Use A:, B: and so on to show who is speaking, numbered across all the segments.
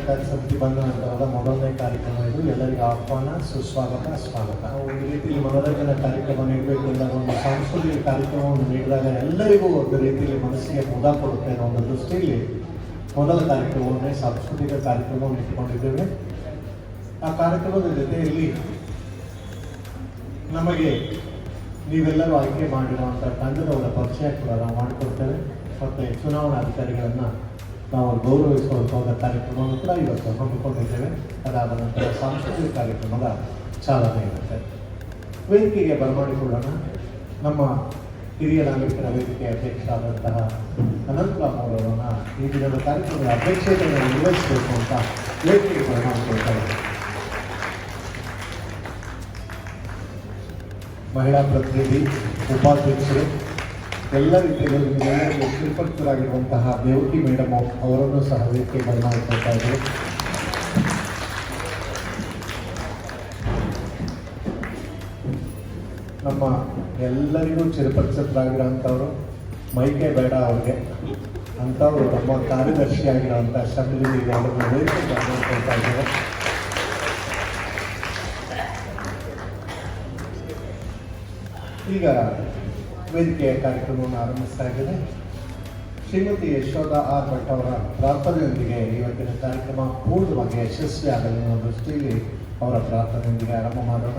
A: ಸಹಕಾರಿ ಸಮಿತಿ ಬಂದ ನಂತರದ ಮೊದಲನೇ ಕಾರ್ಯಕ್ರಮ ಇದು. ಎಲ್ಲರಿಗೂ ಆಹ್ವಾನ, ಸುಸ್ವಾಗತ, ಸ್ವಾಗತ. ಒಂದು ರೀತಿಯಲ್ಲಿ ಮನೋರಂಜನಾ ಕಾರ್ಯಕ್ರಮ ನೀಡಬೇಕು ಎಂದಾಗ, ಒಂದು ಸಾಂಸ್ಕೃತಿಕ ಕಾರ್ಯಕ್ರಮವನ್ನು ನೀಡಿದಾಗ ಎಲ್ಲರಿಗೂ ಒಂದು ರೀತಿಯಲ್ಲಿ ಮನಸ್ಸಿಗೆ ಮುದ ಕೊಡುತ್ತೆ ಅನ್ನೋ ಒಂದು ದೃಷ್ಟಿಯಲ್ಲಿ ಮೊದಲ ಕಾರ್ಯಕ್ರಮವನ್ನೇ ಸಾಂಸ್ಕೃತಿಕ ಕಾರ್ಯಕ್ರಮವನ್ನು ಇಟ್ಟುಕೊಂಡಿದ್ದೇವೆ. ಆ ಕಾರ್ಯಕ್ರಮದ ಜೊತೆಯಲ್ಲಿ ನಮಗೆ ನೀವೆಲ್ಲರೂ ಆಯ್ಕೆ ಮಾಡಿರುವಂಥ ತಂಡದವರ ಪರಿಚಯ ಕೂಡ ನಾವು ಮಾಡಿಕೊಡ್ತೇವೆ. ಮತ್ತು ಚುನಾವಣಾ ಅಧಿಕಾರಿಗಳನ್ನು ನಾವು ಗೌರವಿಸುವಂಥ ಕಾರ್ಯಕ್ರಮವನ್ನು ಕೂಡ ಇವತ್ತು ಹಮ್ಮಿಕೊಂಡಿದ್ದೇವೆ. ಅದಾದ ನಂತರ ಸಾಂಸ್ಕೃತಿಕ ಕಾರ್ಯಕ್ರಮದ ಚಾಲನೆ ಇರುತ್ತೆ. ವೇದಿಕೆಗೆ ಬರಮಾಡಿಕೊಳ್ಳೋಣ. ನಮ್ಮ ಹಿರಿಯ ನಾಗರಿಕರ ವೇದಿಕೆ ಅಧ್ಯಕ್ಷರಾದಂತಹ ಅನಂತರಾಮ್ ಅವರನ್ನು ಈ ದಿನದ ಕಾರ್ಯಕ್ರಮದ ಅಧ್ಯಕ್ಷತೆಯನ್ನು ನಿರ್ವಹಿಸಬೇಕು ಅಂತ ವೇದಿಕೆಗೆ ಬರಮಾಡಿಕೊಳ್ತಾರೆ. ಮಹಿಳಾ ಪ್ರತಿನಿಧಿ, ಉಪಾಧ್ಯಕ್ಷರು, ಎಲ್ಲ ರೀತಿಯಲ್ಲಿ ನಿಮ್ಮೆಲ್ಲರಿಗೂ ಶ್ರೀಪರ್ತರಾಗಿರುವಂತಹ ದೇವಕಿ ಮೇಡಮ್ ಅವರನ್ನು ಸಹ ವೇದಿಕೆ ಬರಮಾಡಿಕೊಳ್ತಾ ಇದ್ದಾರೆ. ನಮ್ಮ ಎಲ್ಲರಿಗೂ ಚಿರಪರಿಚಿತರಾಗಿರೋಂಥವ್ರು, ಮೈಕೆ ಬೇಡ ಅವ್ರಿಗೆ ಅಂಥವ್ರು ನಮ್ಮ ಕಾರ್ಯದರ್ಶಿಯಾಗಿರೋಂಥ ಶಬ್ದಗಳು ಅವರನ್ನು ವೇದಿಕೆ ಬರಮಾಡಿಕೊಳ್ತಾ ಇದ್ದಾರೆ. ಈಗ ವೇದಿಕೆಯ ಕಾರ್ಯಕ್ರಮವನ್ನು ಆರಂಭಿಸ್ತಾ ಇದ್ದೇನೆ. ಶ್ರೀಮತಿ ಯಶೋಧ ಆರ್ ಭಟ್ ಅವರ ಪ್ರಾರ್ಥನೆಯೊಂದಿಗೆ ಇವತ್ತಿನ ಕಾರ್ಯಕ್ರಮ ಪೂರ್ಣವಾಗಿ ಯಶಸ್ವಿ ಆಗಲಿ ಅನ್ನೋ ದೃಷ್ಟಿಯಲ್ಲಿ ಅವರ ಪ್ರಾರ್ಥನೆಯೊಂದಿಗೆ ಆರಂಭ ಮಾಡೋಣ.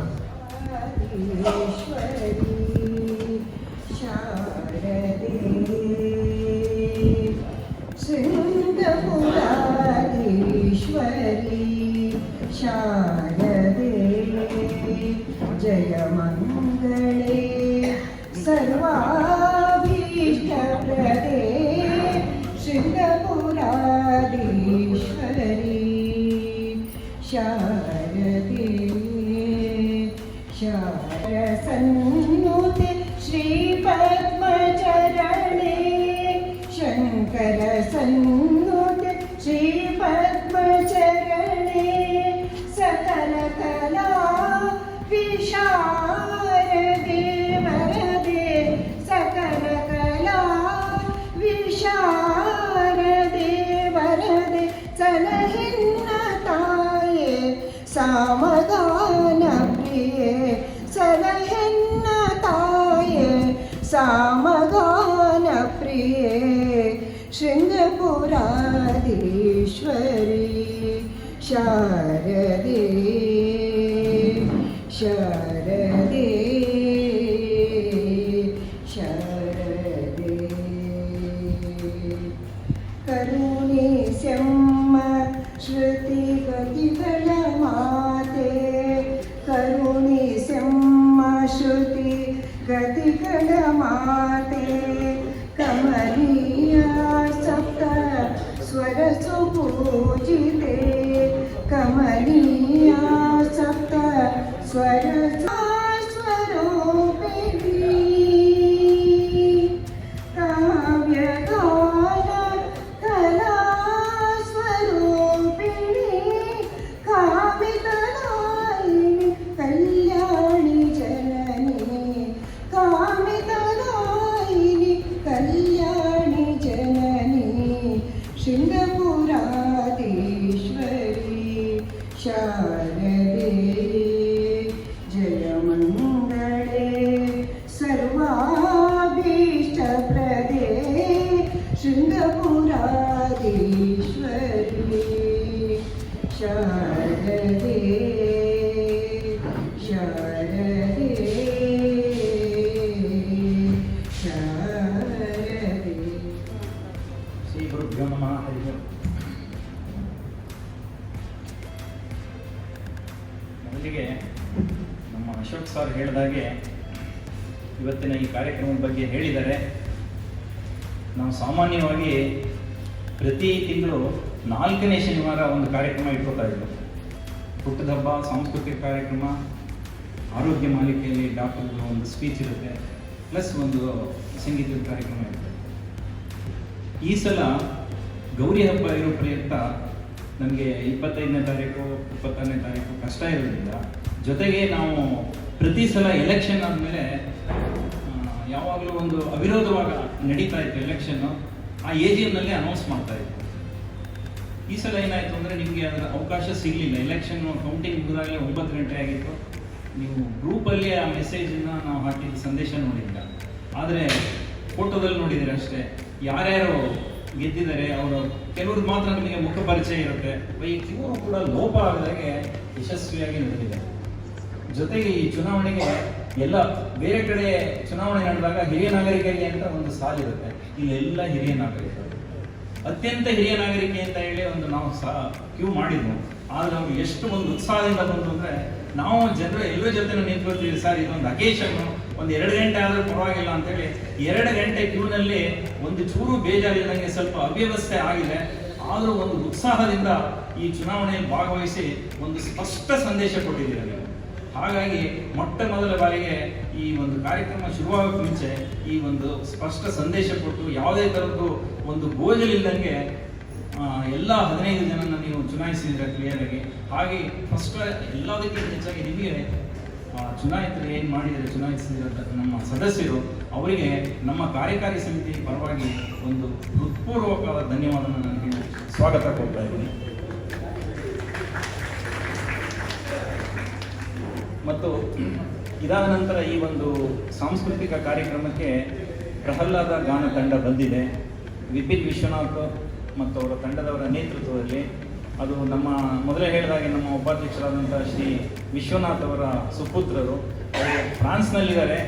B: ಶಾರದೆ ಜಯ ಮಂಗಳೇ ಸರ್ವಾಭೀಷ್ಟಪ್ರದೇ ಶೃಂಗಪುರಾಧೀಶ್ವರಿ ಶಾರದೆ ಶಾರಸನ್ನುತೆ ಶ್ರೀಪದ್ಮಚರಣೆ ಶಂಕರ ಸನ್ನುತೆ ಶ್ರೀಪದ್ಮಚರಣೆ ಸಕಲ ಕಲಾ ವಿಶಾರದೆ ವರದೆ ಸಕಲ ಕಲಾ ವಿಶಾರದೆ ವರದೆ ಸಲಹಿನ್ನ ತಾಯೇ ಸಾಮಗಾನ ಪ್ರಿಯೆ ಸಲಹಿನ್ನ ತಾಯೇ ಸಾಮಗಾನ ಪ್ರಿಯೆ ಶೃಂಗಪುರಾಧೀಶ್ವರಿ ಶಾರದೆ ಶಾರದೆ ಶಾರದೆ ಕರುಣಿಸೆಮ್ಮ ಶ್ರುತಿಗತಿಗಳ ಮಾತೆ ಕರುಣಿಸೆಮ್ಮ ಶ್ರುತಿ ಗತಿಗಳ ಮಾತೆ ಕಮಲೀಯ ಸಪ್ತ ಸ್ವರ ಸುಪೂಜಿತೆ ಕಮಲೀಯ ಸಪ್ತ ಸ್ವರ ಸ್ವರೂಪಿಣಿ ಕಾವ್ಯಗಾನ ಕಲಾ ಸ್ವರೂಪಿಣಿ ಕಾಮಿತದಾಯಿನಿ ಕಲ್ಯಾಣಿ ಜನನಿ ಕಾಮಿತದಾಯಿನಿ ಕಲ್ಯಾಣಿ ಜನನಿ ಶೃಂಗಪುರಾಧೀಶ್ವರಿ ಶಾರದೆ ಜಯ ಮಂಗಳೇ ಸರ್ವಾಭೀಷ್ಟಪ್ರದೇ ಶೃಂಗಪುರಾಧೀಶ್ವರಿ ಶಾರದೆ ಶಾರದೆ ಶಾರದೆ.
C: ಶ್ರೀ ಗುರುಭ್ಯೋ ನಮಃ. ಹರಿ ಓಂ. ಮೊದಲಿಗೆ ನಮ್ಮ ಅಶೋಕ್ ಸರ್ ಹೇಳಿದಾಗೆ ಇವತ್ತಿನ ಈ ಕಾರ್ಯಕ್ರಮದ ಬಗ್ಗೆ ಹೇಳಿದ್ದಾರೆ. ನಾವು ಸಾಮಾನ್ಯವಾಗಿ ಪ್ರತಿ ತಿಂಗಳು 4ನೇ ಶನಿವಾರ ಒಂದು ಕಾರ್ಯಕ್ರಮ ಇಟ್ಕೋತಾ ಇದ್ದರು. ಹುಟ್ಟದ ಹಬ್ಬ, ಸಾಂಸ್ಕೃತಿಕ ಕಾರ್ಯಕ್ರಮ, ಆರೋಗ್ಯ ಮಾಲಿಕೆಯಲ್ಲಿ ಡಾಕ್ಟರ್ಗಳು ಒಂದು ಸ್ಪೀಚ್ ಇರುತ್ತೆ, ಪ್ಲಸ್ ಒಂದು ಸಂಗೀತದ ಕಾರ್ಯಕ್ರಮ ಇರುತ್ತೆ. ಈ ಸಲ ಗೌರಿ ಹಬ್ಬ ಇರೋ ಪ್ರಯುಕ್ತ ನನಗೆ 25ನೇ ತಾರೀಕು 26ನೇ ತಾರೀಕು ಕಷ್ಟ ಇರೋದ್ರಿಂದ, ಜೊತೆಗೆ ನಾವು ಪ್ರತಿ ಸಲ ಎಲೆಕ್ಷನ್ ಆದಮೇಲೆ ಯಾವಾಗಲೂ ಒಂದು ಅವಿರೋಧವಾಗಿ ನಡೀತಾ ಇತ್ತು ಎಲೆಕ್ಷನ್ನು, ಆ AGM ನಲ್ಲಿ ಅನೌನ್ಸ್ ಮಾಡ್ತಾ ಇತ್ತು. ಈ ಸಲ ಏನಾಯಿತು ಅಂದರೆ ನಿಮಗೆ ಅದರ ಅವಕಾಶ ಸಿಗಲಿಲ್ಲ. ಎಲೆಕ್ಷನ್ ಕೌಂಟಿಂಗ್ ಮುಗಿದಾಗಲೇ 9 ಗಂಟೆ ಆಗಿತ್ತು. ನೀವು ಗ್ರೂಪಲ್ಲಿ ಆ ಮೆಸೇಜನ್ನು ನಾವು ಹಾಕಿದ ಸಂದೇಶ ನೋಡಿಲ್ಲ, ಆದರೆ ಫೋಟೋದಲ್ಲಿ ನೋಡಿದರೆ ಅಷ್ಟೇ. ಯಾರ್ಯಾರು ಗೆದ್ದಿದ್ದಾರೆ ಅವರು ಕೆಲವ್ರಿಗೆ ಮಾತ್ರ ನಿಮಗೆ ಮುಖ ಪರಿಚಯ ಇರುತ್ತೆ, ಇವರು ಕೂಡ ಲೋಪ ಆಗದಾಗೆ ಯಶಸ್ವಿಯಾಗಿ ನಡೆದಿದೆ. ಜೊತೆಗೆ ಈ ಚುನಾವಣೆಗೆ ಎಲ್ಲ ಬೇರೆ ಕಡೆ ಚುನಾವಣೆ ನಡೆದಾಗ ಹಿರಿಯ ನಾಗರಿಕರಿಗೆ ಅಂತ ಒಂದು ಸಾಲಿರುತ್ತೆ, ಇಲ್ಲೆಲ್ಲ ಹಿರಿಯ ನಾಗರಿಕರು, ಅತ್ಯಂತ ಹಿರಿಯ ನಾಗರಿಕೆ ಅಂತ ಹೇಳಿ ಒಂದು ನಾವು ಕ್ಯೂ ಮಾಡಿದ್ವು. ಆದ್ರೆ ಅವ್ರು ಎಷ್ಟು ಒಂದು ಉತ್ಸಾಹದಿಂದ ಬಂತು ಅಂದರೆ, ನಾವು ಜನರು ಎಲ್ಲರ ಜೊತೆ ನಿಂತ್ಕೊಳ್ತೀವಿ ಸರ್, ಇದೊಂದು ಅಕೇಶನ್, ಒಂದು 2 ಗಂಟೆ ಆದರೂ ಪರವಾಗಿಲ್ಲ ಅಂತೇಳಿ 2 ಗಂಟೆ ಕ್ಯೂನಲ್ಲಿ ಒಂದು ಚೂರು ಬೇಜಾರಿಲ್ಲದಂಗೆ ಸ್ವಲ್ಪ ಅವ್ಯವಸ್ಥೆ ಆಗಿದೆ. ಆದರೂ ಒಂದು ಉತ್ಸಾಹದಿಂದ ಈ ಚುನಾವಣೆಯಲ್ಲಿ ಭಾಗವಹಿಸಿ ಒಂದು ಸ್ಪಷ್ಟ ಸಂದೇಶ ಕೊಟ್ಟಿದ್ದೀರ ನೀವು. ಹಾಗಾಗಿ ಮೊಟ್ಟ ಮೊದಲ ಬಾರಿಗೆ ಈ ಒಂದು ಕಾರ್ಯಕ್ರಮ ಶುರುವಾಗೋಕ್ಕೆ ಮುಂಚೆ ಈ ಒಂದು ಸ್ಪಷ್ಟ ಸಂದೇಶ ಕೊಟ್ಟು ಯಾವುದೇ ಥರದ್ದು ಒಂದು ಗೋಜಲಿಲ್ಲದಂಗೆ ಎಲ್ಲ 15 ಜನನ ನೀವು ಚುನಾಯಿಸಿದ್ರೆ ಕ್ಲಿಯರಾಗಿ. ಹಾಗೆ ಫಸ್ಟ್ ಎಲ್ಲದಕ್ಕಿಂತ ಹೆಚ್ಚಾಗಿ ನಿಮಗೆ ಚುನಾಯಿತರು ಏನು ಮಾಡಿದರೆ ಚುನಾಯಿಸಿದ ನಮ್ಮ ಸದಸ್ಯರು ಅವರಿಗೆ ನಮ್ಮ ಕಾರ್ಯಕಾರಿ ಸಮಿತಿ ಪರವಾಗಿ ಒಂದು ಹೃತ್ಪೂರ್ವಕವಾದ ಧನ್ಯವಾದವನ್ನು ನನಗೆ ಸ್ವಾಗತ ಕೊಡ್ತಾ ಇದ್ದೀನಿ. ಮತ್ತು ಇದಾದ ನಂತರ ಈ ಒಂದು ಸಾಂಸ್ಕೃತಿಕ ಕಾರ್ಯಕ್ರಮಕ್ಕೆ ಪ್ರಹ್ಲಾದ ಗಾನ ತಂಡ ಬಂದಿದೆ. ವಿಪಿನ್ ವಿಶ್ವನಾಥ್ ಮತ್ತು ಅವರ ತಂಡದವರ ನೇತೃತ್ವದಲ್ಲಿ. ಅದು ನಮ್ಮ ಮೊದಲೇ ಹೇಳಿದಾಗೆ ನಮ್ಮ ಉಪಾಧ್ಯಕ್ಷರಾದಂಥ ಶ್ರೀ ವಿಶ್ವನಾಥ್ ಅವರ ಸುಪುತ್ರರು. ಅವರು ಫ್ರಾನ್ಸ್ನಲ್ಲಿದ್ದಾರೆ,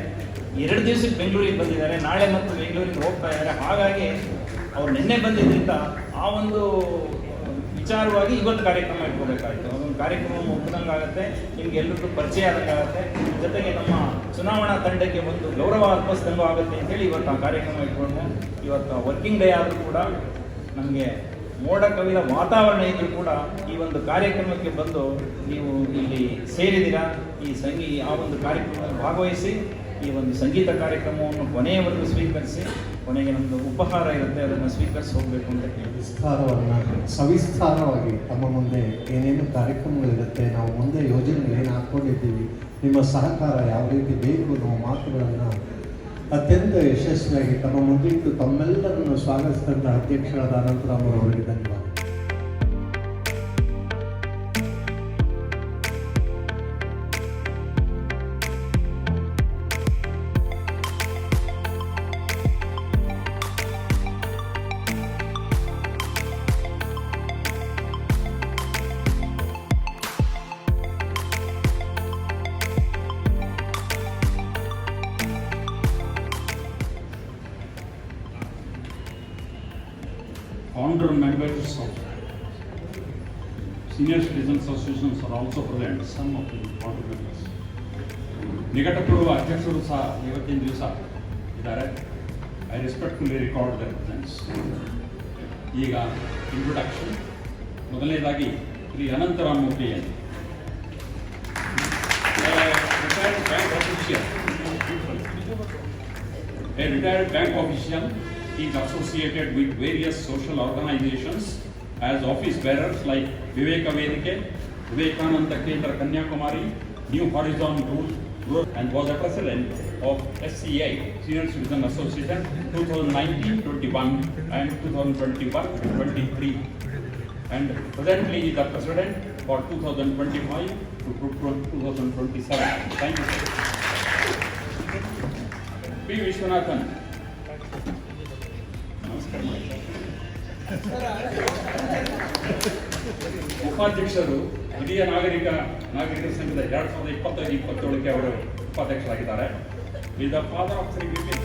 C: 2 ದಿವಸಕ್ಕೆ ಬೆಂಗಳೂರಿಗೆ ಬಂದಿದ್ದಾರೆ, ನಾಳೆ ಮತ್ತು ಬೆಂಗಳೂರಿಗೆ ಹೋಗ್ತಾ ಇದ್ದಾರೆ. ಹಾಗಾಗಿ ಅವ್ರು ನಿನ್ನೆ ಬಂದಿದ್ದರಿಂದ ಆ ಒಂದು ವಿಚಾರವಾಗಿ ಇವತ್ತು ಕಾರ್ಯಕ್ರಮ ಇಟ್ಕೋಬೇಕಾಯಿತು. ಅದೊಂದು ಕಾರ್ಯಕ್ರಮ ಮುಗಿದಂಗೆ ಆಗುತ್ತೆ, ನಿಮ್ಗೆ ಎಲ್ಲರಿಗೂ ಪರಿಚಯ ಆದಂಗೆ ಆಗುತ್ತೆ, ಜೊತೆಗೆ ನಮ್ಮ ಚುನಾವಣಾ ತಂಡಕ್ಕೆ ಒಂದು ಗೌರವ ಅರ್ಪಿಸ್ದಂಗೂ ಆಗುತ್ತೆ ಅಂತೇಳಿ ಇವತ್ತು ಆ ಕಾರ್ಯಕ್ರಮ ಇಟ್ಕೊಂಡು, ಇವತ್ತು ವರ್ಕಿಂಗ್ ಡೇ ಆದರೂ ಕೂಡ ನಮಗೆ ಮೋಡ ಕವಿದ ವಾತಾವರಣ ಇದ್ದರೂ ಕೂಡ ಈ ಒಂದು ಕಾರ್ಯಕ್ರಮಕ್ಕೆ ಬಂದು ನೀವು ಇಲ್ಲಿ ಸೇರಿದ್ದೀರಾ. ಆ ಒಂದು ಕಾರ್ಯಕ್ರಮದಲ್ಲಿ ಭಾಗವಹಿಸಿ ಈ ಒಂದು ಸಂಗೀತ ಕಾರ್ಯಕ್ರಮವನ್ನು ಕೊನೆಯವರೆಗೂ ಸ್ವೀಕರಿಸಿ, ಕೊನೆಗೆ ನಮ್ಮದು ಉಪಹಾರ ಇರುತ್ತೆ, ಅದನ್ನು ಸ್ವೀಕರಿಸಿ ಹೋಗಬೇಕು ಅಂತ ಹೇಳಿ
A: ಸವಿಸ್ತಾರವಾಗಿ ತಮ್ಮ ಮುಂದೆ ಏನೇನು ಕಾರ್ಯಕ್ರಮಗಳಿರುತ್ತೆ, ನಾವು ಮುಂದೆ ಯೋಜನೆ ಏನು ಹಾಕ್ಕೊಂಡಿದ್ದೀವಿ, ನಿಮ್ಮ ಸಹಕಾರ ಯಾವ ರೀತಿ ಬೇಕು ಅನ್ನೋ ಮಾತುಗಳನ್ನು ಅತ್ಯಂತ ಯಶಸ್ವಿಯಾಗಿ ತಮ್ಮ ಮುಂದಿಟ್ಟು ತಮ್ಮೆಲ್ಲರನ್ನು ಸ್ವಾಗತಿಸಿದಂಥ ಅಧ್ಯಕ್ಷರಾದ ಅನಂತರಾಮ್ ಅವರಿಗೆ ಧನ್ಯವಾದ.
D: Founder members of senior citizens associations are also present, some of the founder members. ನಿಕಟಪೂರ್ವ ಅಧ್ಯಕ್ಷರು ಸಹ ಇವತ್ತಿನ ದಿವಸ ಇದ್ದಾರೆ. I respectfully record their presence. ಈಗ ಇಂಟ್ರೊಡಕ್ಷನ್. ಮೊದಲನೇದಾಗಿ Shri Anantharam Murthy retired bank official. A retired bank official is associated with various social organizations as office bearers like Viveka Vedike, Vivekananda Kendra Kanyakumari, New Horizon Rule, and was a president of SCI, Senior Citizen Association, 2019-21 and 2021-23, and presently is the president for 2025 to 2027. Thank you, sir. P. Vishwanathan. ಉಪಾಧ್ಯಕ್ಷರು ಹಿರಿಯ ನಾಗರಿಕರ ಸಂಘದ 2025-27ಕ್ಕೆ ಅವರು ಉಪಾಧ್ಯಕ್ಷರಾಗಿದ್ದಾರೆ. Is the father of Shri Vipin.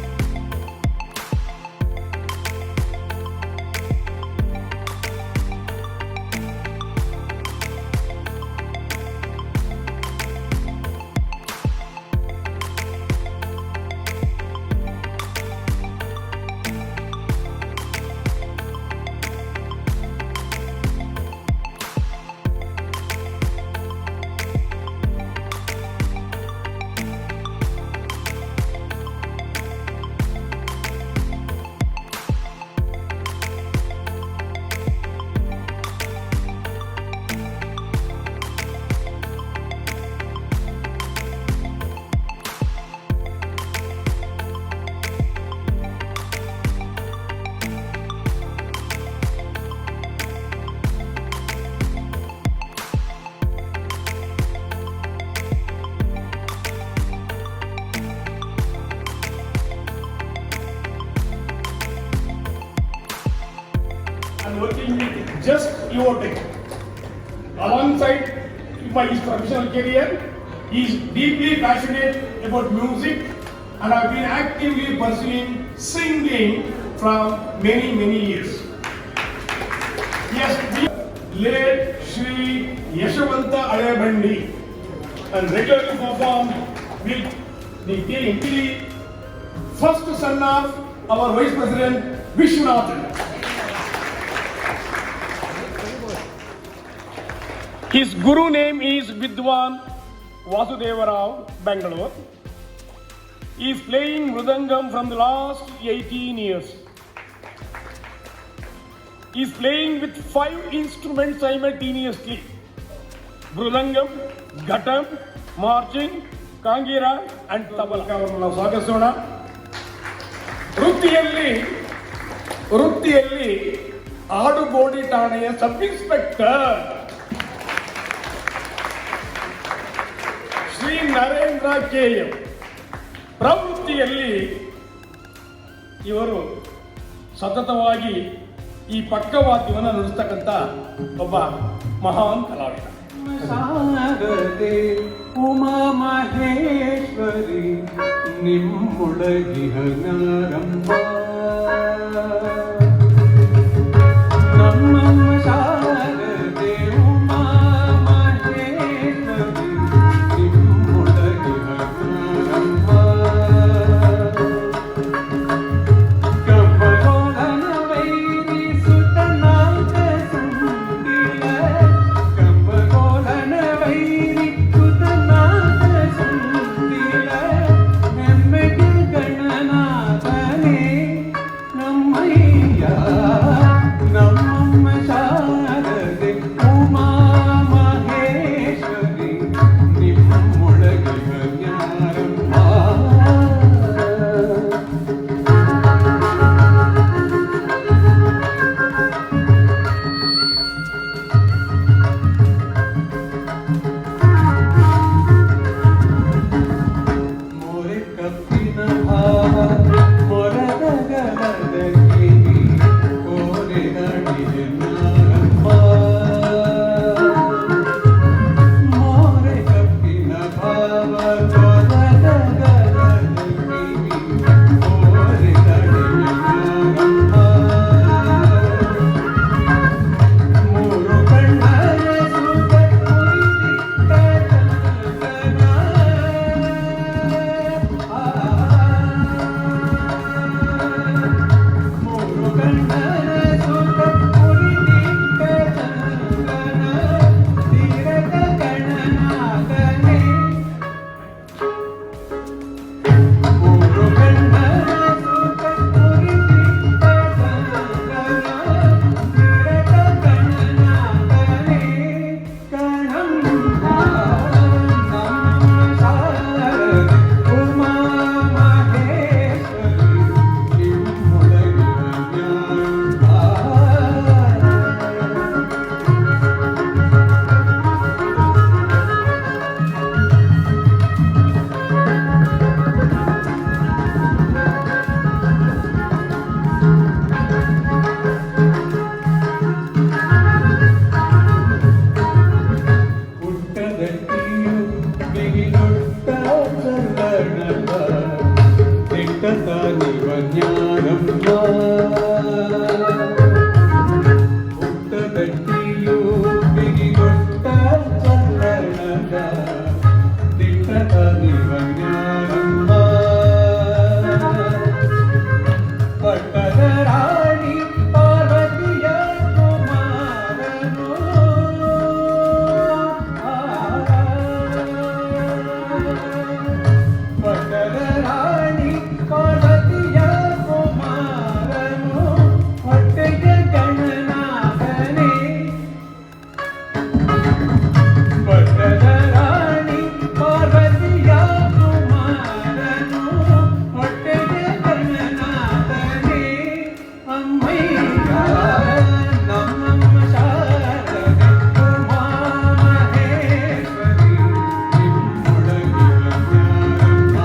E: and working with Just Evotech. Alongside my professional career, he is deeply passionate about music and have been actively pursuing singing from many years. Yes, late Shri Yashavanta Alebandi and regularly performed with the team. The first son of our Vice President Vishwanathan. His guru name is Vidwan Vasudeva Rao, Bangalore. He is playing Mridangam from the last 18 years. He is playing with 5 instruments simultaneously: Mridangam, Ghatam, Marching, Kangira and Tabla. ಅವರನ್ನು ನಾವು ಸ್ವಾಗತಿಸೋಣ. ವೃತ್ತಿಯಲ್ಲಿ ಆಡುಗೋಡಿ ಠಾಣೆಯ sub inspector Shri Narendra KM. ಪ್ರವೃತ್ತಿಯಲ್ಲಿ ಇವರು ಸತತವಾಗಿ ಈ ಪಕ್ಕವಾದ್ಯವನ್ನು ನುಡಿಸ್ತಕ್ಕಂಥ ಒಬ್ಬ ಮಹಾನ್ ಕಲಾವಿದ.
F: ಶಾರದೆ ಉಮಾ ಮಹೇಶ್ವರಿ ನಿಮ್ಮೊಳಗಿಹ ನಾರಂಭ ನಮ್ಮಮ್ಮ ಶಾರದೆ ಉಮಾ ಮಹೇಶ್ವರಿ ನಿಮ್ಮೊಳಗಿಹ ನಾರಂಭ ಕಂಬಗೋಲನ ವೈರಿ ಸುತನಾಥ ಸುಂದಿಲ ಕಂಬಗೋಲನ ವೈರಿ ಸುತನಾಥ ಸುಂದಿಲ ಹೆಮ್ಮೆಗೆ ಗಣನಾಥನೇ ನಮ್ಮಯ್ಯ ನಮ್ಮಮ್ಮ ಶಾರದೆ ಉಮಾ ಮಹೇಶ್ವರಿ ನಿಮ್ಮೊಳಗಿಹ ಜ್ಞಾನಮ್ಮ. ಮೋರೆ ಕಪ್ಪಿನ ಭಾವ ಮೊರದ ಗಲದ ಕಿವಿ ಕೋರೆ ನಡಿದೆ ನಾರಮ್ಮ. ಮೋರೆ ಕಪ್ಪಿನ ಭಾವ ಮೊರದ ಗಲದ ಕಿವಿ ಕೋರೆ ನಡಿದೆ ನಾರಮ್ಮ. ಮೂರು ಕಣ್ಣರ ಸುತ್ತ ಕುಳಿತಿದ್ದ ಜನಗಣ. ಮೂರು ಕಣ್ಣರ ಸುತ್ತ ಕುಳಿತಿದ್ದ ಜನಗಣ. ತೀರದ ಗಣನಾಗನೆ ಮೂರು ಕಣ್ಣರ ಸುತ್ತ ಕುಳಿತಿದ್ದ ಜನಗಣ. ತೀರದ ಗಣನಾಗನೆ ಕಣಂಬ ನಮ್ಮ ಶಾರದೆ ಉಮಾ ಮಹೇಶ್ವರಿ ನಿಮ್ಮೊಳಗಿನ ಜ್ಞಾನ. ಪುಟ್ಟದಟ್ಟಿಯು ಬಿಗಿದೊಡ್ಡ ಚಂದನದ ದಿಟ್ಟತ ನಿವ ಜ್ಞಾನಮ್ಮ. ಪುಟ್ಟದಟ್ಟಿಯು ಬಿಗಿದೊಡ್ಡ ಚಂದನದ ದಿಟ್ಟತ ನಿವ ಜ್ಞಾನಮ್ಮ. ಪಟ್ಟದ ರಾಣಿ ಪಾರ್ವತಿಯ ಕುಮಾರನು ಪಟ್ಟದ ರಾಣಿ ಪಾರ್ವತಿಯ ಕುಮಾರನು ಹೊಟ್ಟೆಯ ಗಣನಾಥನೇ. ಪಟ್ಟದ ರಾಣಿ ಪಾರ್ವತಿಯ ಕುಮಾರನು ಹೊಟ್ಟೆಯ ಗಣನಾಥನೇ ಅಮ್ಮಯ್ಯ ನಮ್ಮಮ್ಮ ಶಾರದೆ ಉಮಾ ಮಹೇಶ್ವರಿ ನಿಮ್ಮೊಳಗಿನ ಜ್ಞಾನಮ್ಮ.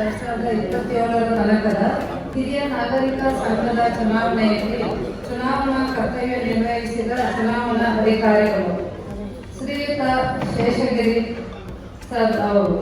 G: 2027ರ ತನಕದ ಹಿರಿಯ ನಾಗರಿಕ ಸಂಘದ ಚುನಾವಣೆಯಲ್ಲಿ ಚುನಾವಣಾ ಕರ್ತವ್ಯ ನಿರ್ವಹಿಸಿದ ಚುನಾವಣಾ ಅಧಿಕಾರಿಗಳು ಶ್ರೀಯುತ ಶೇಷಗಿರಿ ಸರ್ ಅವರು.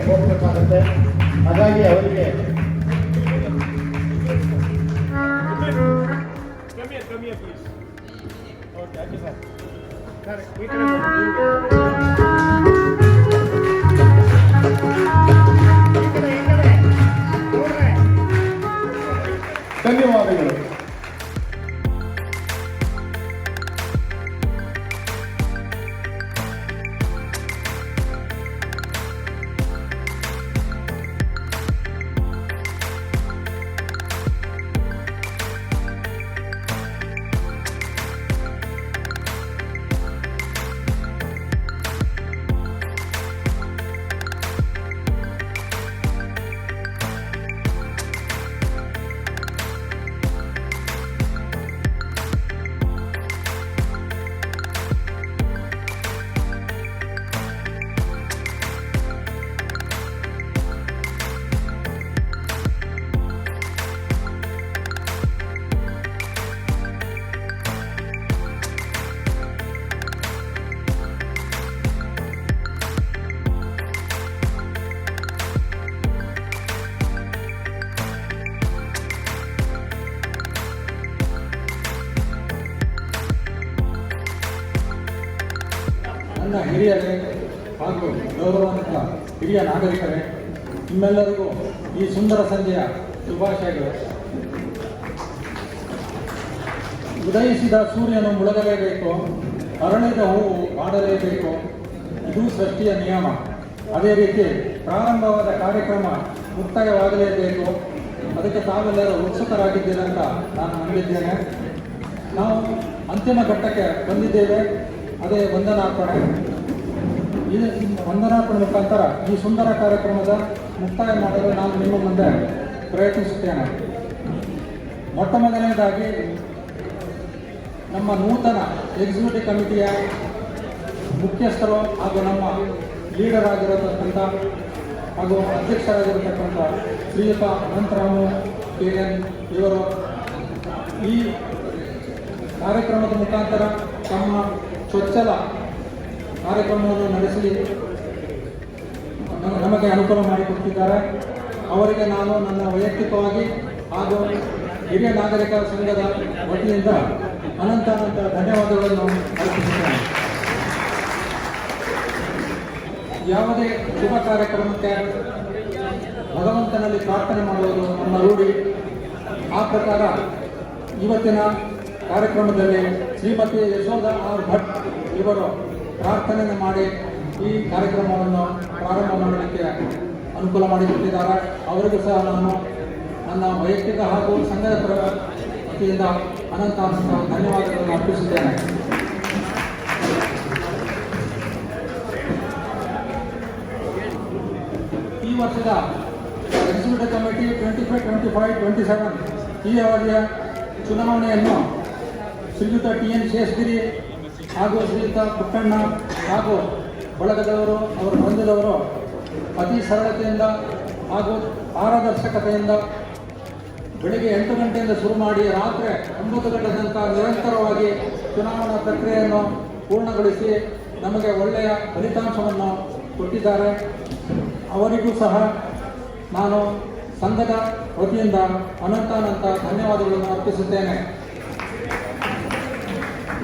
A: ಹೋಗ್ಬೇಕಾಗುತ್ತೆ. ಹಾಗಾಗಿ ಅವರಿಗೆ
E: Come here, please. Okay, thank you, sir. Sir, we can. ಧನ್ಯವಾದಗಳು.
H: ನನ್ನ ಹಿರಿಯರೇ ಹಾಗೂ ಗೌರವಾನ್ವಿತ ಹಿರಿಯ ನಾಗರಿಕರೇ, ನಿಮ್ಮೆಲ್ಲರಿಗೂ ಈ ಸುಂದರ ಸಂಜೆಯ ಶುಭಾಶಯಗಳು. ಉದಯಿಸಿದ ಸೂರ್ಯನು ಮುಳುಗಲೇಬೇಕು, ಅರಳಿದ ಹೂವು ಬಾಡಲೇಬೇಕು, ಇದು ಸೃಷ್ಟಿಯ ನಿಯಮ. ಅದೇ ರೀತಿ ಪ್ರಾರಂಭವಾದ ಕಾರ್ಯಕ್ರಮ ಮುಕ್ತಾಯವಾಗಲೇಬೇಕು. ಅದಕ್ಕೆ ತಾವೆಲ್ಲರೂ ಉತ್ಸುಕರಾಗಿದ್ದೀರಂತ ನಾನು ನಂಬಿದ್ದೇನೆ. ನಾವು ಅಂತಿಮ ಘಟ್ಟಕ್ಕೆ ಬಂದಿದ್ದೇವೆ, ಅದೇ ವಂದನಾರ್ಪಣೆ. ಈ ವಂದನಾರ್ಪಣೆ ಮುಖಾಂತರ ಈ ಸುಂದರ ಕಾರ್ಯಕ್ರಮದ ಮುಕ್ತಾಯ ಮಾಡಲು ನಾನು ನಿಮ್ಮ ಮುಂದೆ ಪ್ರಯತ್ನಿಸುತ್ತೇನೆ. ಮೊಟ್ಟ ಮೊದಲನೇದಾಗಿ ನಮ್ಮ ನೂತನ ಎಕ್ಸಿಕ್ಯೂಟಿವ್ ಕಮಿಟಿಯ ಮುಖ್ಯಸ್ಥರು ಹಾಗೂ ನಮ್ಮ ಲೀಡರ್ ಆಗಿರತಕ್ಕಂಥ ಹಾಗೂ ಅಧ್ಯಕ್ಷರಾಗಿರತಕ್ಕಂಥ ಶ್ರೀಯುತ ಅನಂತರಾಮು KN ಇವರು ಈ ಕಾರ್ಯಕ್ರಮದ ಮುಖಾಂತರ ತಮ್ಮ ಚೊಚ್ಚಲ ಕಾರ್ಯಕ್ರಮವನ್ನು ನಡೆಸಿ ನಮಗೆ ಅನುಕೂಲ ಮಾಡಿಕೊಡ್ತಿದ್ದಾರೆ. ಅವರಿಗೆ ನಾನು ನನ್ನ ವೈಯಕ್ತಿಕವಾಗಿ ಹಾಗೂ ಹಿರಿಯ ನಾಗರಿಕ ಸಂಘದ ವತಿಯಿಂದ ಅನಂತ ಧನ್ಯವಾದಗಳನ್ನು ಅರ್ಪಿಸುತ್ತೇನೆ. ಯಾವುದೇ ಶುಭ ಕಾರ್ಯಕ್ರಮಕ್ಕೆ ಭಗವಂತನಲ್ಲಿ ಪ್ರಾರ್ಥನೆ ಮಾಡುವುದು ನಮ್ಮ ರೂಢಿ. ಆ ಪ್ರಕಾರ ಇವತ್ತಿನ ಕಾರ್ಯಕ್ರಮದಲ್ಲಿ ಶ್ರೀಮತಿ ಯಶೋಧ R. ಭಟ್ ಇವರು ಪ್ರಾರ್ಥನೆ ಮಾಡಿ ಈ ಕಾರ್ಯಕ್ರಮವನ್ನು ಪ್ರಾರಂಭ ಮಾಡಲಿಕ್ಕೆ ಅನುಕೂಲ ಮಾಡಿಕೊಟ್ಟಿದ್ದಾರೆ. ಅವರಿಗೂ ಸಹ ನಾನು ನನ್ನ ವೈಯಕ್ತಿಕ ಹಾಗೂ ಸಂಘದ ವತಿಯಿಂದ ಅನಂತ ಧನ್ಯವಾದಗಳನ್ನು ಅರ್ಪಿಸುತ್ತೇನೆ. ವರ್ಷದ ಎಕ್ಸಿಕ್ಯೂಟಿವ್ ಕಮಿಟಿ 25-25-27 ಈ ಅವಧಿಯ ಚುನಾವಣೆಯನ್ನು ಶ್ರೀಯುತ TN ಶೇಷಗಿರಿ ಹಾಗೂ ಶ್ರೀಯುತ ಪುಟ್ಟಣ್ಣ ಹಾಗೂ ಬಳಗದವರು ಅವರು ಬಂದಿದವರು ಅತಿ ಸರಳತೆಯಿಂದ ಹಾಗೂ ಪಾರದರ್ಶಕತೆಯಿಂದ ಬೆಳಿಗ್ಗೆ 8 ಗಂಟೆಯಿಂದ ಶುರು ಮಾಡಿ ರಾತ್ರಿ 9 ಗಂಟೆ ತನಕ ನಿರಂತರವಾಗಿ ಚುನಾವಣಾ ಪ್ರಕ್ರಿಯೆಯನ್ನು ಪೂರ್ಣಗೊಳಿಸಿ ನಮಗೆ ಒಳ್ಳೆಯ ಫಲಿತಾಂಶವನ್ನು ಕೊಟ್ಟಿದ್ದಾರೆ. ಅವರಿಗೂ ಸಹ ನಾನು ಸಂಘದ ವತಿಯಿಂದ ಅನಂತ ಧನ್ಯವಾದಗಳನ್ನು ಅರ್ಪಿಸುತ್ತೇನೆ.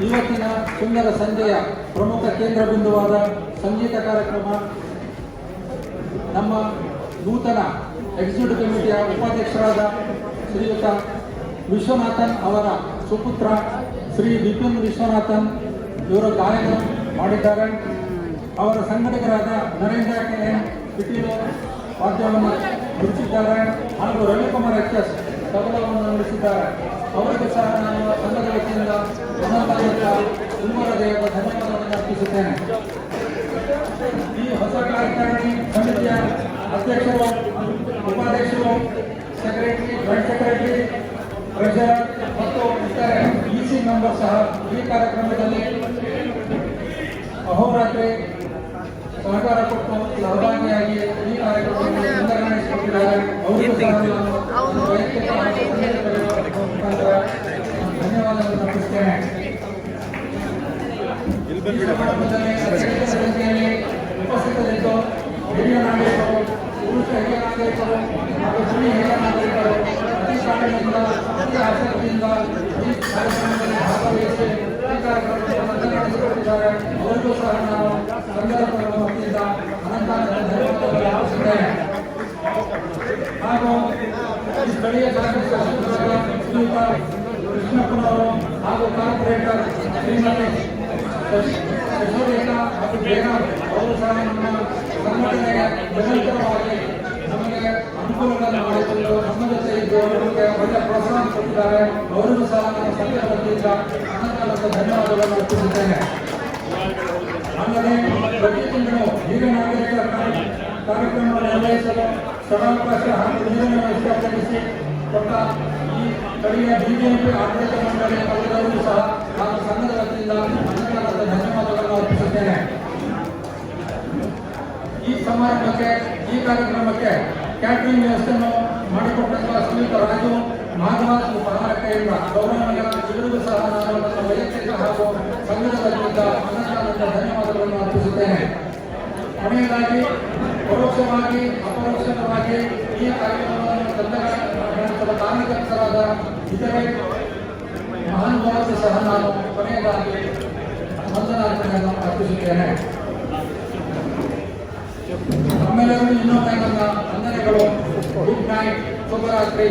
H: ಇವತ್ತಿನ ಸುಂದರ ಸಂಜೆಯ ಪ್ರಮುಖ ಕೇಂದ್ರ ಬಿಂದುವಾದ ಸಂಗೀತ ಕಾರ್ಯಕ್ರಮ ನಮ್ಮ ನೂತನ ಎಕ್ಸಿಕ್ಯೂಟಿವ್ ಕಮಿಟಿಯ ಉಪಾಧ್ಯಕ್ಷರಾದ ಶ್ರೀಯುತ ವಿಶ್ವನಾಥನ್ ಅವರ ಸುಪುತ್ರ ಶ್ರೀ ವಿಪಿನ್ ವಿಶ್ವನಾಥನ್ ಇವರು ಗಾಯನ ಮಾಡಿದ್ದಾರೆ. ಅವರ ಸಂಘಟಕರಾದ ನರೇಂದ್ರ KN ಪಿಟೀಲು ವಾದ್ಯವನ್ನು ನುಡಿಸಿದ್ದಾರೆ ಹಾಗೂ ರವಿಕುಮಾರ್ HS ತಬಲವನ್ನು ನುಡಿಸಿದ್ದಾರೆ. ಅವರಿಗೂ ಸಹ ನಾನು ಸಂಘದ ವತಿಯಿಂದ ತುಂಬರದೇವರ ಧನ್ಯವಾದಗಳನ್ನು ಅರ್ಪಿಸುತ್ತೇನೆ. ಈ ಹೊಸ ಕಾರ್ಯಕಾರಿಣಿ ಸಮಿತಿಯ ಅಧ್ಯಕ್ಷರು, ಉಪಾಧ್ಯಕ್ಷರು, ಸೆಕ್ರೆಟರಿ, ಜಾಯಿಂಟ್ ಸೆಕ್ರೆಟರಿ, ಟ್ರೆಷರರ್ ಮತ್ತು ಇತರೆ EC ಮೆಂಬರ್ ಸಹ ಈ ಕಾರ್ಯಕ್ರಮದಲ್ಲಿ ಅಹೋರಾತ್ರಿ ಸಹಕಾರ ಕೊಟ್ಟು ಸಹಭಾಗಿಯಾಗಿ ಈ ಕಾರ್ಯಕ್ರಮವನ್ನು ಮುಂದೂಡಿಸಿಕೊಂಡಿದ್ದಾರೆ. ಅವರಿಗೂ ಸಹ ನಾನು ವೈಯಕ್ತಿಕ ಮುಖಾಂತರ ಧನ್ಯವಾದಗಳನ್ನು ಅರ್ಪಿಸುತ್ತೇನೆ. ಈ ಸಮಾರಂಭದಲ್ಲಿ ಅತ್ಯಧಿಕ ಸಂಖ್ಯೆಯಲ್ಲಿ ಉಪಸ್ಥಿತರಿದ್ದು ಹಿರಿಯ ನಾಗರಿಕರು, ಪುರುಷ ಹಿರಿಯ ನಾಗರಿಕರು ಹಾಗೂ ಸ್ತ್ರೀ ಹಿರಿಯ ನಾಗರಿಕರು ಅತಿ ಕಾಳಜಿಯಿಂದ ಅತಿ ಆಸಕ್ತಿಯಿಂದ ಈ ಕಾರ್ಯಕ್ರಮದಲ್ಲಿ ಭಾಗವಹಿಸಿ ಈ ಕಾರ್ಯಕ್ರಮವನ್ನು ನಡೆಸಿಕೊಟ್ಟಿದ್ದಾರೆ. ಅವರಿಗೂ ಸಹ ನಾವು ಸಂದರ್ಭದ ವತಿಯಿಂದ ಅನಂತ ಧನ್ಯವಾದಗಳನ್ನು ಅರ್ಪಿಸುತ್ತೇನೆ. ಹಾಗೂ ಈ ಸ್ಥಳೀಯ ಕಾಂಗ್ರೆಸ್ ಶಾಸಕರಾದ ಶ್ರೀಯುತ ಕೃಷ್ಣಪ್ಪನವರು ಹಾಗೂ ಕಾರ್ಪೊರೇಟರ್ ಶ್ರೀಮತಿ ಶಶಿರೇಖಾ ಹಾಗೂ ಬೇಗಂ ಅವರು ಸಹ ನಮ್ಮ ಸಂಘಟನೆಗೆ ನಿರಂತರವಾಗಿ ನಮಗೆ ಅನುಕೂಲಗಳನ್ನು ಮಾಡಿಕೊಂಡು ನಮ್ಮ ಜೊತೆ ಇದ್ದು ನಮಗೆ ಒಳ್ಳೆಯ ಪ್ರೋತ್ಸಾಹ ಕೊಟ್ಟಿದ್ದಾರೆ. ಅವರಿಗೂ ಸಹ ನಮ್ಮ ಸಂಘದ ವತಿಯಿಂದ ಅನಂತ ಧನ್ಯವಾದಗಳನ್ನು ಅರ್ಪಿಸುತ್ತೇನೆ. ಅಲ್ಲದೆ ಪ್ರತಿ ತಿಂಗಳು ಹಿರಿಯ ನಾಗರಿಕರ ಕಾರ್ಯಕ್ರಮವನ್ನು ನಿರ್ವಹಿಸಲು ಸ್ಥಳಾವಕಾಶ ಹಾಗೂ ನೀರಿನ ವ್ಯವಸ್ಥೆ ಒದಗಿಸಿ ಕೊಟ್ಟ ಈ ಸ್ಥಳೀಯ BJP ಆಡಳಿತ ಮಂಡಳಿ ಅವರಿಗೂ ಸಹ ನಾನು ಸಂಘದ ವತಿಯಿಂದ ಅನಂತ ಧನ್ಯವಾದಗಳನ್ನು ಅರ್ಪಿಸುತ್ತೇನೆ. ಈ ಸಮಾರಂಭಕ್ಕೆ, ಈ ಕಾರ್ಯಕ್ರಮಕ್ಕೆ ಕ್ಯಾಟರಿಂಗ್ ವ್ಯವಸ್ಥೆಯನ್ನು ಮಾಡಿಕೊಟ್ಟಂತಹ ಶ್ರೀಯುತ ರಾಜು ಮಾಧವ ಉಪಹಾರ ಕೇಂದ್ರ ಗೌರವನಗರ ಇವರಿಗೂ ಸಹ ನಾನು ನನ್ನ ವೈಯಕ್ತಿಕ ಹಾಗೂ ಸಂಘದ ವತಿಯಿಂದ ಅನಂತ ಧನ್ಯವಾದಗಳನ್ನು ಅರ್ಪಿಸುತ್ತೇನೆ. ಕೊನೆಯದಾಗಿ ಪರೋಕ್ಷವಾಗಿ ಅಪರೋಕ್ಷವಾಗಿ ಈ ಕಾರ್ಯಕ್ರಮವನ್ನು ತಂಡಗಳ ಕಾರ್ಯಕರ್ತರಾದ ಇತರೆ ಮಹಾನುಭಾವರಿಗೂ ಸಹ ನಾನು ಕೊನೆಯದಾಗಿ ವಂದನಾರ್ಪಣೆಯನ್ನು ಅರ್ಪಿಸುತ್ತೇನೆ. ನಮ್ಮೆಲ್ಲರಿಗೂ ಇನ್ನೊಮ್ಮೆ ನನ್ನ ವಂದನೆಗಳು. ಗುಡ್ ನೈಟ್, ಶುಭರಾತ್ರಿ.